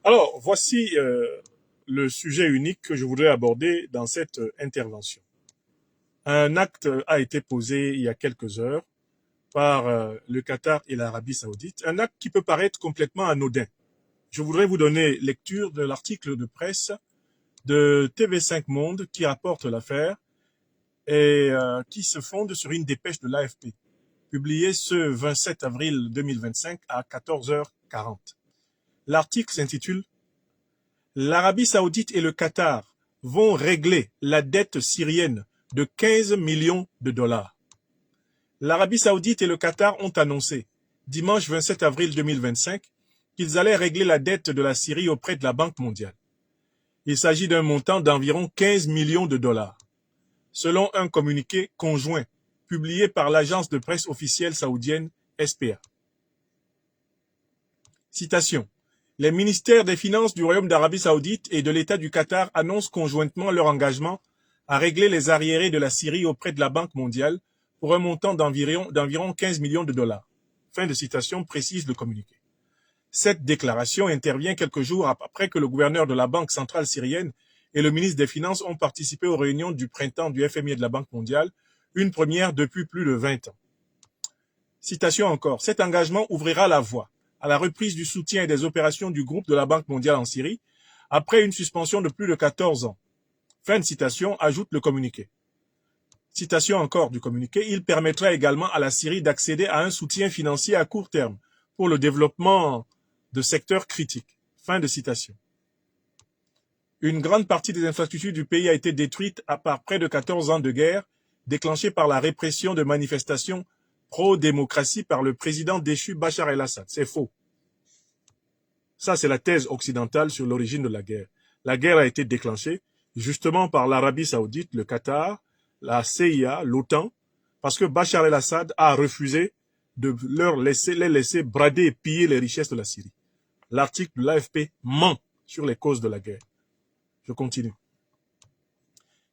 Alors, voici le sujet unique que je voudrais aborder dans cette intervention. Un acte a été posé il y a quelques heures par le Qatar et l'Arabie saoudite, un acte qui peut paraître complètement anodin. Je voudrais vous donner lecture de l'article de presse de TV5 Monde qui rapporte l'affaire et qui se fonde sur une dépêche de l'AFP, publiée ce 27 avril 2025 à 14h40. L'article s'intitule L'Arabie saoudite et le Qatar vont régler la dette syrienne de 15 millions de dollars. L'Arabie saoudite et le Qatar ont annoncé, dimanche 27 avril 2025, qu'ils allaient régler la dette de la Syrie auprès de la Banque mondiale. Il s'agit d'un montant d'environ 15 millions de dollars, selon un communiqué conjoint publié par l'agence de presse officielle saoudienne SPA. Citation. Les ministères des Finances du Royaume d'Arabie saoudite et de l'État du Qatar annoncent conjointement leur engagement à régler les arriérés de la Syrie auprès de la Banque mondiale pour un montant d'environ 15 millions de dollars. Fin de citation, précise le communiqué. Cette déclaration intervient quelques jours après que le gouverneur de la Banque centrale syrienne et le ministre des Finances ont participé aux réunions du printemps du FMI et de la Banque mondiale, une première depuis plus de 20 ans. Citation encore. Cet engagement ouvrira la voie à la reprise du soutien et des opérations du groupe de la Banque mondiale en Syrie, après une suspension de plus de 14 ans. Fin de citation, ajoute le communiqué. Citation encore du communiqué, il permettra également à la Syrie d'accéder à un soutien financier à court terme pour le développement de secteurs critiques. Fin de citation. Une grande partie des infrastructures du pays a été détruite par près de 14 ans de guerre, déclenchée par la répression de manifestations pro-démocratie par le président déchu Bachar el-Assad. C'est faux. Ça, c'est la thèse occidentale sur l'origine de la guerre. La guerre a été déclenchée justement par l'Arabie saoudite, le Qatar, la CIA, l'OTAN, parce que Bachar el-Assad a refusé de les laisser brader et piller les richesses de la Syrie. L'article de l'AFP ment sur les causes de la guerre. Je continue.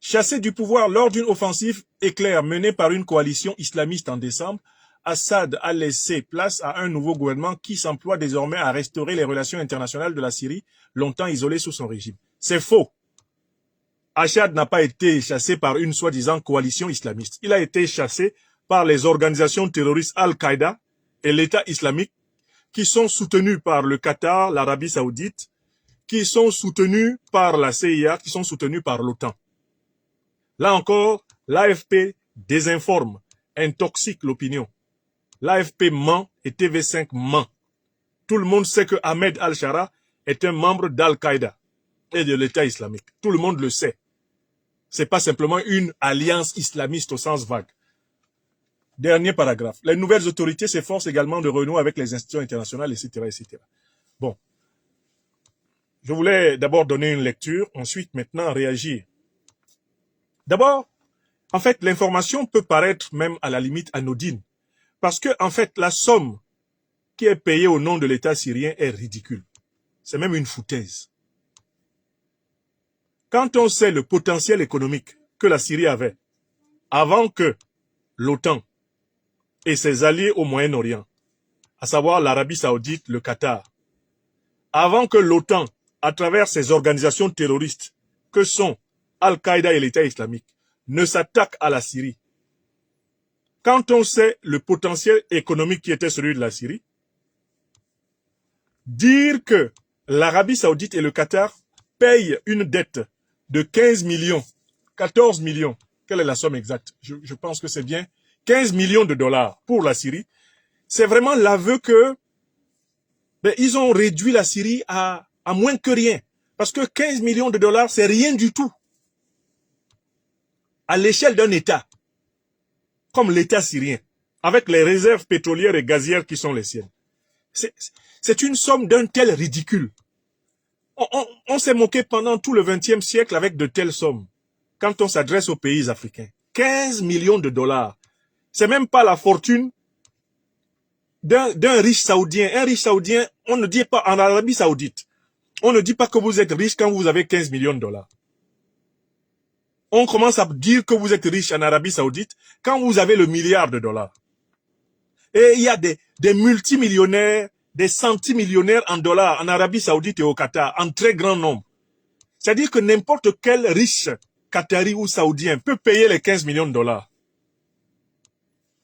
Chassé du pouvoir lors d'une offensive éclair menée par une coalition islamiste en décembre, Assad a laissé place à un nouveau gouvernement qui s'emploie désormais à restaurer les relations internationales de la Syrie, longtemps isolée sous son régime. C'est faux. Assad n'a pas été chassé par une soi-disant coalition islamiste. Il a été chassé par les organisations terroristes Al-Qaïda et l'État islamique qui sont soutenus par le Qatar, l'Arabie saoudite, qui sont soutenus par la CIA, qui sont soutenus par l'OTAN. Là encore, l'AFP désinforme, intoxique l'opinion. L'AFP ment et TV5 ment. Tout le monde sait que Ahmed al-Shara est un membre d'Al-Qaïda et de l'État islamique. Tout le monde le sait. C'est pas simplement une alliance islamiste au sens vague. Dernier paragraphe. Les nouvelles autorités s'efforcent également de renouer avec les institutions internationales, etc., etc. Bon. Je voulais d'abord donner une lecture, ensuite maintenant réagir. D'abord, en fait, l'information peut paraître même à la limite anodine, parce que, en fait, la somme qui est payée au nom de l'État syrien est ridicule. C'est même une foutaise. Quand on sait le potentiel économique que la Syrie avait, avant que l'OTAN et ses alliés au Moyen-Orient, à savoir l'Arabie saoudite, le Qatar, avant que l'OTAN, à travers ses organisations terroristes, que sont Al-Qaïda et l'État islamique, ne s'attaquent à la Syrie. Quand on sait le potentiel économique qui était celui de la Syrie, dire que l'Arabie saoudite et le Qatar payent une dette de 15 millions, 14 millions, quelle est la somme exacte? Je pense que c'est bien 15 millions de dollars pour la Syrie. C'est vraiment l'aveu que ils ont réduit la Syrie à moins que rien. Parce que 15 millions de dollars, c'est rien du tout. À l'échelle d'un État, comme l'État syrien, avec les réserves pétrolières et gazières qui sont les siennes. C'est une somme d'un tel ridicule. On s'est moqué pendant tout le XXe siècle avec de telles sommes, quand on s'adresse aux pays africains. 15 millions de dollars. C'est même pas la fortune d'un riche saoudien. Un riche saoudien, on ne dit pas en Arabie saoudite, on ne dit pas que vous êtes riche quand vous avez 15 millions de dollars. On commence à dire que vous êtes riche en Arabie saoudite quand vous avez le milliard de dollars. Et il y a des multimillionnaires des centimillionnaires en dollars en Arabie Saoudite et au Qatar, en très grand nombre. C'est-à-dire que n'importe quel riche Qatari ou Saoudien peut payer les 15 millions de dollars.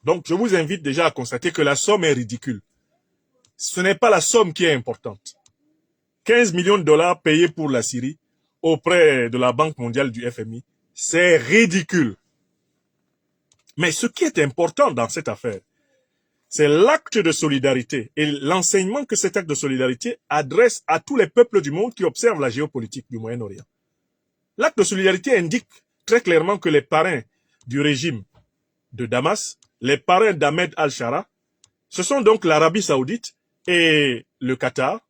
Donc, je vous invite déjà à constater que la somme est ridicule. Ce n'est pas la somme qui est importante. 15 millions de dollars payés pour la Syrie auprès de la Banque mondiale du FMI, c'est ridicule. Mais ce qui est important dans cette affaire, c'est l'acte de solidarité et l'enseignement que cet acte de solidarité adresse à tous les peuples du monde qui observent la géopolitique du Moyen-Orient. L'acte de solidarité indique très clairement que les parrains du régime de Damas, les parrains d'Ahmed al-Shara, ce sont donc l'Arabie Saoudite et le Qatar,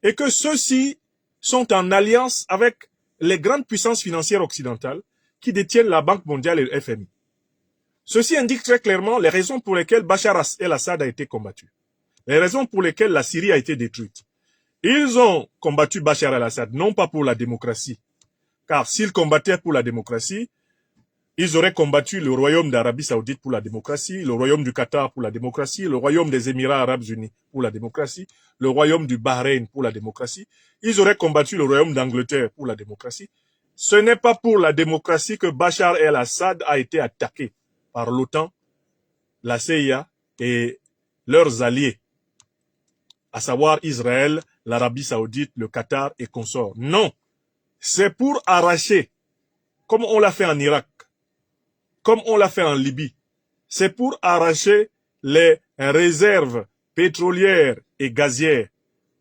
et que ceux-ci sont en alliance avec les grandes puissances financières occidentales qui détiennent la Banque mondiale et le FMI. Ceci indique très clairement les raisons pour lesquelles Bachar el-Assad a été combattu, les raisons pour lesquelles la Syrie a été détruite. Ils ont combattu Bachar el-Assad, non pas pour la démocratie, car s'ils combattaient pour la démocratie, ils auraient combattu le royaume d'Arabie Saoudite pour la démocratie, le royaume du Qatar pour la démocratie, le royaume des Émirats Arabes Unis pour la démocratie, le royaume du Bahreïn pour la démocratie. Ils auraient combattu le royaume d'Angleterre pour la démocratie. Ce n'est pas pour la démocratie que Bachar el-Assad a été attaqué par l'OTAN, la CIA et leurs alliés, à savoir Israël, l'Arabie Saoudite, le Qatar et consorts. Non, c'est pour arracher, comme on l'a fait en Irak, comme on l'a fait en Libye, c'est pour arracher les réserves pétrolières et gazières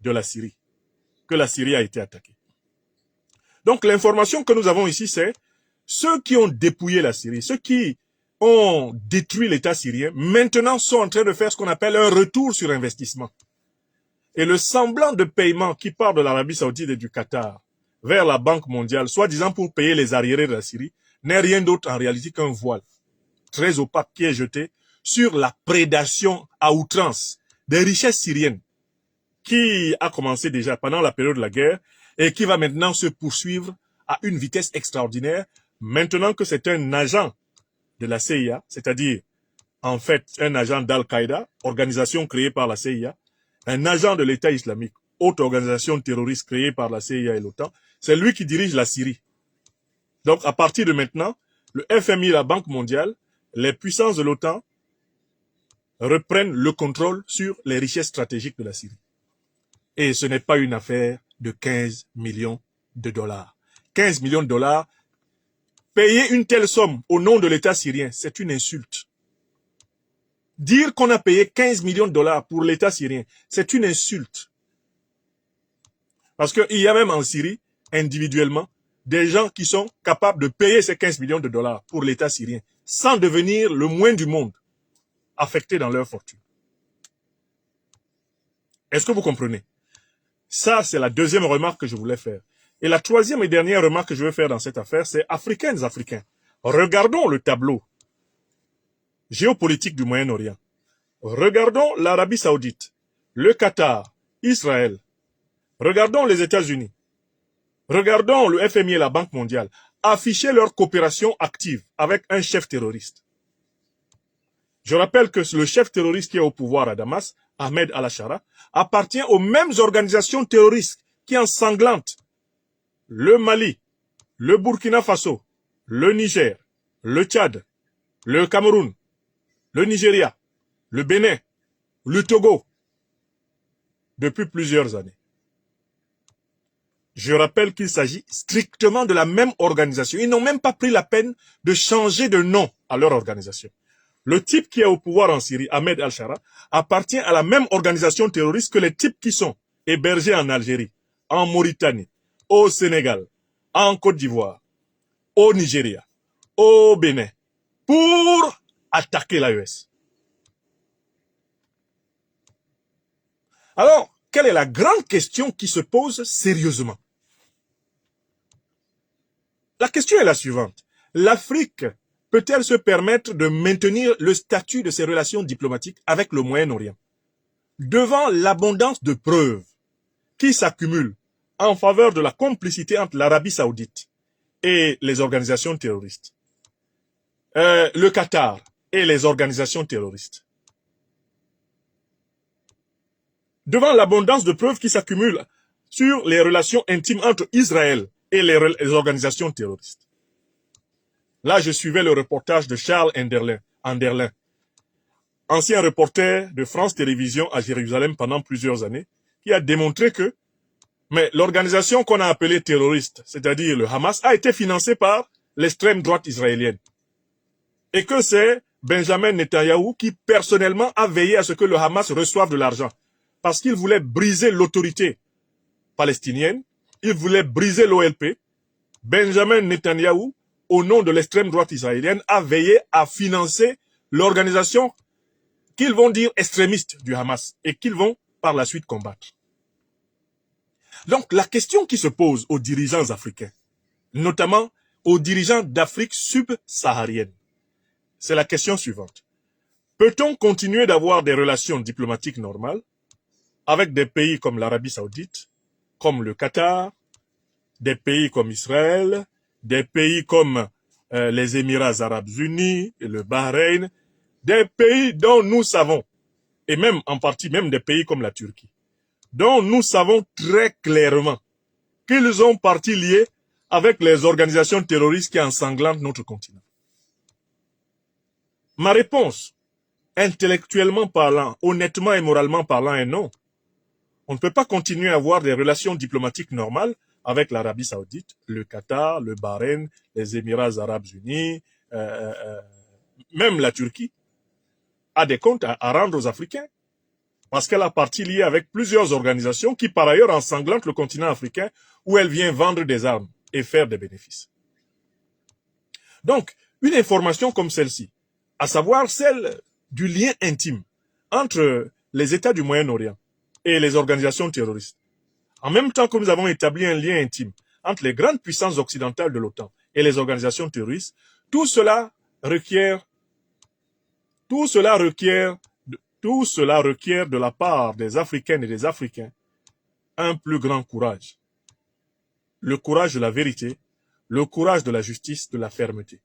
de la Syrie, que la Syrie a été attaquée. Donc l'information que nous avons ici, c'est ceux qui ont dépouillé la Syrie, ceux qui ont détruit l'État syrien, maintenant sont en train de faire ce qu'on appelle un retour sur investissement. Et le semblant de paiement qui part de l'Arabie Saoudite et du Qatar vers la Banque mondiale, soi-disant pour payer les arriérés de la Syrie, n'est rien d'autre en réalité qu'un voile très opaque qui est jeté sur la prédation à outrance des richesses syriennes qui a commencé déjà pendant la période de la guerre et qui va maintenant se poursuivre à une vitesse extraordinaire maintenant que c'est un agent de la CIA, c'est-à-dire en fait un agent d'Al-Qaïda, organisation créée par la CIA, un agent de l'État islamique, autre organisation terroriste créée par la CIA et l'OTAN, c'est lui qui dirige la Syrie. Donc, à partir de maintenant, le FMI, la Banque mondiale, les puissances de l'OTAN reprennent le contrôle sur les richesses stratégiques de la Syrie. Et ce n'est pas une affaire de 15 millions de dollars. 15 millions de dollars, payer une telle somme au nom de l'État syrien, c'est une insulte. Dire qu'on a payé 15 millions de dollars pour l'État syrien, c'est une insulte. Parce qu'il y a même en Syrie, individuellement, des gens qui sont capables de payer ces 15 millions de dollars pour l'État syrien, sans devenir le moins du monde affecté dans leur fortune. Est-ce que vous comprenez? Ça, c'est la deuxième remarque que je voulais faire. Et la troisième et dernière remarque que je veux faire dans cette affaire, c'est Africains. Regardons le tableau géopolitique du Moyen-Orient. Regardons l'Arabie Saoudite, le Qatar, Israël. Regardons les États-Unis. Regardons le FMI et la Banque mondiale afficher leur coopération active avec un chef terroriste. Je rappelle que le chef terroriste qui est au pouvoir à Damas, Ahmed al-Shara, appartient aux mêmes organisations terroristes qui ensanglantent le Mali, le Burkina Faso, le Niger, le Tchad, le Cameroun, le Nigeria, le Bénin, le Togo, depuis plusieurs années. Je rappelle qu'il s'agit strictement de la même organisation. Ils n'ont même pas pris la peine de changer de nom à leur organisation. Le type qui est au pouvoir en Syrie, Ahmed al-Shara, appartient à la même organisation terroriste que les types qui sont hébergés en Algérie, en Mauritanie, au Sénégal, en Côte d'Ivoire, au Nigeria, au Bénin, pour attaquer l'AES. Alors, quelle est la grande question qui se pose sérieusement? La question est la suivante. L'Afrique peut-elle se permettre de maintenir le statut de ses relations diplomatiques avec le Moyen-Orient devant l'abondance de preuves qui s'accumulent en faveur de la complicité entre l'Arabie Saoudite et les organisations terroristes, le Qatar et les organisations terroristes? devant l'abondance de preuves qui s'accumulent sur les relations intimes entre Israël et les organisations terroristes. Là, je suivais le reportage de Charles Anderlin, ancien reporter de France Télévisions à Jérusalem pendant plusieurs années, qui a démontré que l'organisation qu'on a appelée terroriste, c'est-à-dire le Hamas, a été financée par l'extrême droite israélienne. Et que c'est Benjamin Netanyahou qui personnellement a veillé à ce que le Hamas reçoive de l'argent. Parce qu'il voulait briser l'autorité palestinienne, il voulait briser l'OLP. Benjamin Netanyahou, au nom de l'extrême droite israélienne, a veillé à financer l'organisation qu'ils vont dire extrémiste du Hamas et qu'ils vont par la suite combattre. Donc la question qui se pose aux dirigeants africains, notamment aux dirigeants d'Afrique subsaharienne, c'est la question suivante. Peut-on continuer d'avoir des relations diplomatiques normales avec des pays comme l'Arabie Saoudite, comme le Qatar, des pays comme Israël, des pays comme les Émirats Arabes Unis, et le Bahreïn, des pays dont nous savons, et même en partie même des pays comme la Turquie, dont nous savons très clairement qu'ils ont partie liée avec les organisations terroristes qui ensanglantent notre continent. Ma réponse, intellectuellement parlant, honnêtement et moralement parlant, est non. On ne peut pas continuer à avoir des relations diplomatiques normales avec l'Arabie Saoudite, le Qatar, le Bahreïn, les Émirats Arabes Unis, même la Turquie a des comptes à rendre aux Africains parce qu'elle a partie liée avec plusieurs organisations qui par ailleurs ensanglantent le continent africain où elle vient vendre des armes et faire des bénéfices. Donc, une information comme celle-ci, à savoir celle du lien intime entre les États du Moyen-Orient et les organisations terroristes, en même temps que nous avons établi un lien intime entre les grandes puissances occidentales de l'OTAN et les organisations terroristes, tout cela requiert de la part des Africaines et des Africains un plus grand courage. Le courage de la vérité, le courage de la justice, de la fermeté.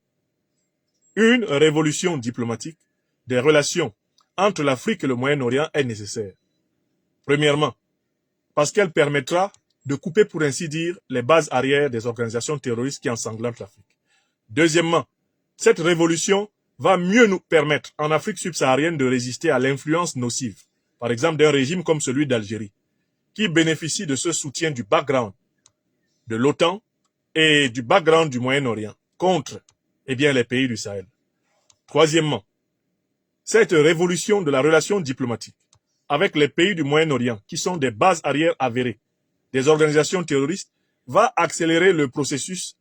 Une révolution diplomatique des relations entre l'Afrique et le Moyen-Orient est nécessaire. Premièrement, parce qu'elle permettra de couper, pour ainsi dire, les bases arrières des organisations terroristes qui ensanglantent l'Afrique. Deuxièmement, cette révolution va mieux nous permettre, en Afrique subsaharienne, de résister à l'influence nocive, par exemple d'un régime comme celui d'Algérie, qui bénéficie de ce soutien du background de l'OTAN et du background du Moyen-Orient contre les pays du Sahel. Troisièmement, cette révolution de la relation diplomatique avec les pays du Moyen-Orient, qui sont des bases arrières avérées des organisations terroristes, va accélérer le processus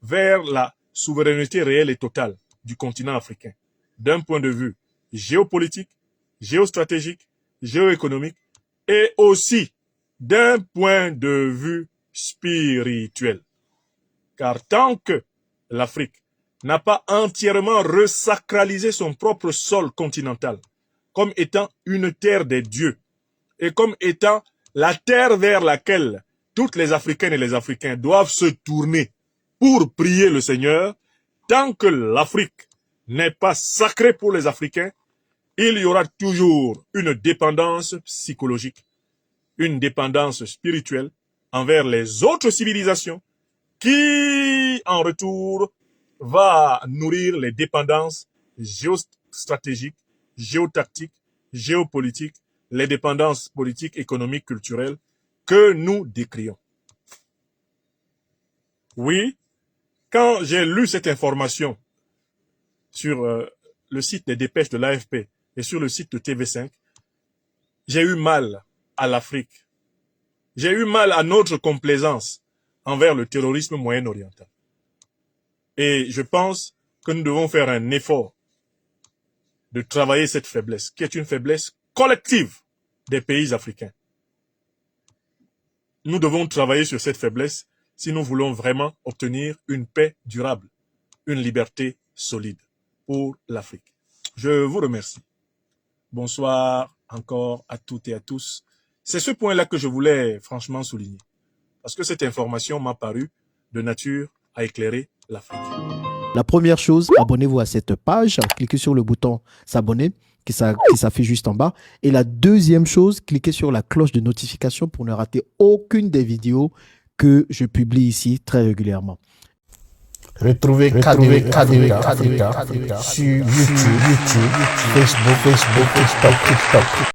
vers la souveraineté réelle et totale du continent africain, d'un point de vue géopolitique, géostratégique, géoéconomique, et aussi d'un point de vue spirituel. Car tant que l'Afrique n'a pas entièrement resacralisé son propre sol continental comme étant une terre des dieux et comme étant la terre vers laquelle toutes les Africaines et les Africains doivent se tourner pour prier le Seigneur, tant que l'Afrique n'est pas sacrée pour les Africains, il y aura toujours une dépendance psychologique, une dépendance spirituelle envers les autres civilisations qui, en retour, va nourrir les dépendances géostratégiques, géotactiques, géopolitiques, les dépendances politiques, économiques, culturelles que nous décrions. Oui, quand j'ai lu cette information sur le site des dépêches de l'AFP et sur le site de TV5, j'ai eu mal à l'Afrique. J'ai eu mal à notre complaisance envers le terrorisme moyen-oriental. Et je pense que nous devons faire un effort de travailler cette faiblesse, qui est une faiblesse collective des pays africains. Nous devons travailler sur cette faiblesse si nous voulons vraiment obtenir une paix durable, une liberté solide pour l'Afrique. Je vous remercie. Bonsoir encore à toutes et à tous. C'est ce point-là que je voulais franchement souligner, parce que cette information m'a paru de nature à éclairer l'Afrique. La première chose, abonnez-vous à cette page, cliquez sur le bouton s'abonner qui s'affiche juste en bas. Et la deuxième chose, cliquez sur la cloche de notification pour ne rater aucune des vidéos que je publie ici très régulièrement. Retrouvez KDV Africa sur YouTube, Facebook, TikTok.